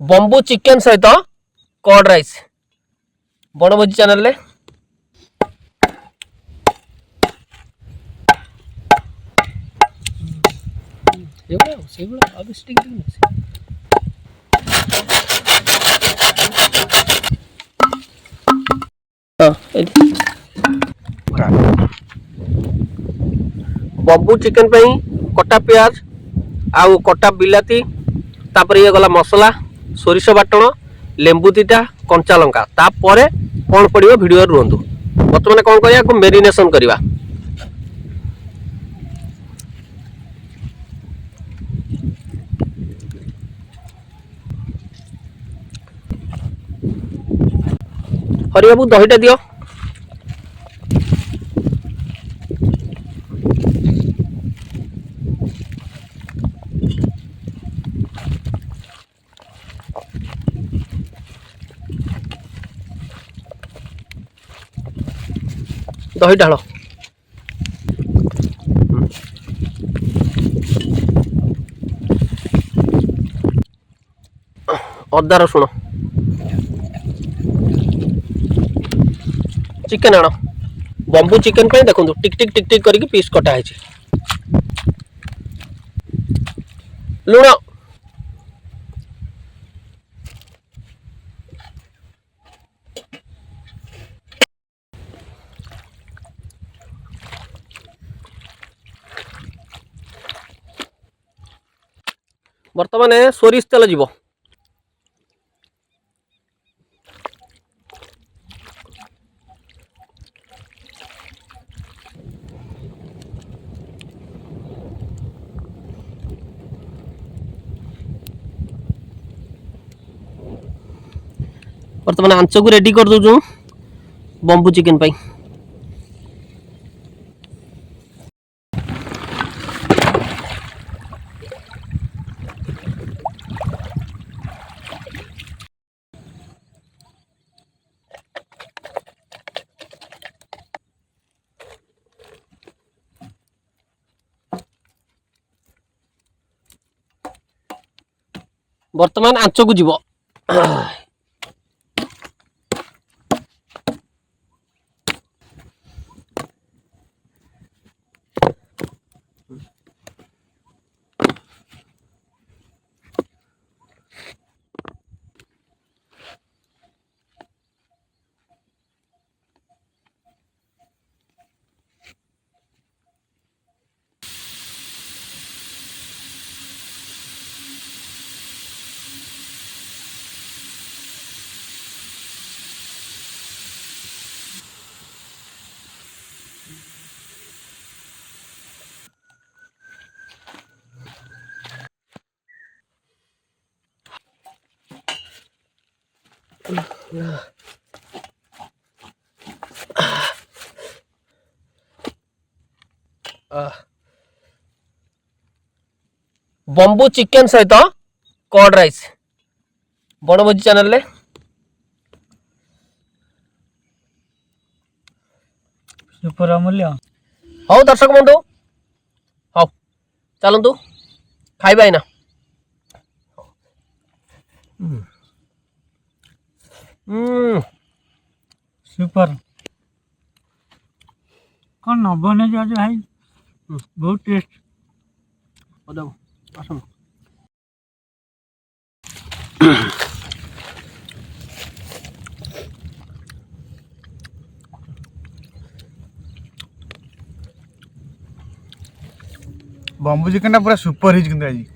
bamboo chicken सहित curd rice बनभोजी channel रे bamboo chicken पे कटा प्याज आउ कटा बिलाती तापर ये गला मसला सोरिष बाटण लेंबू दीटा कंचा लंका तापर कौन पड़ो भिडियो रुहतु बर्तमान कौन करिया मेरिनेशन करवा हरि बाबू दहीटा दियो दही ढाल अदा रसुण चिकेन आण बंबू चिकेन पे देखो टिक टिक टिक टिक करके पीस कटा है लुण बर्तमान सोरिष तेल जीव बर्तमान आंच को रेडी कर दो बंबू चिकेन पाई बर्तमान आंच को जीव बंबू चिकेन सहित कर्ड राइस बनभोजी चैनल रे सुपर अमूल्य हौ दर्शक बंधु हौ चलतु खाइबा ना सुपर कौन न बने जो भाई बहुत टेस्ट आसम बंबू चिकेन पूरा सुपर हिट आज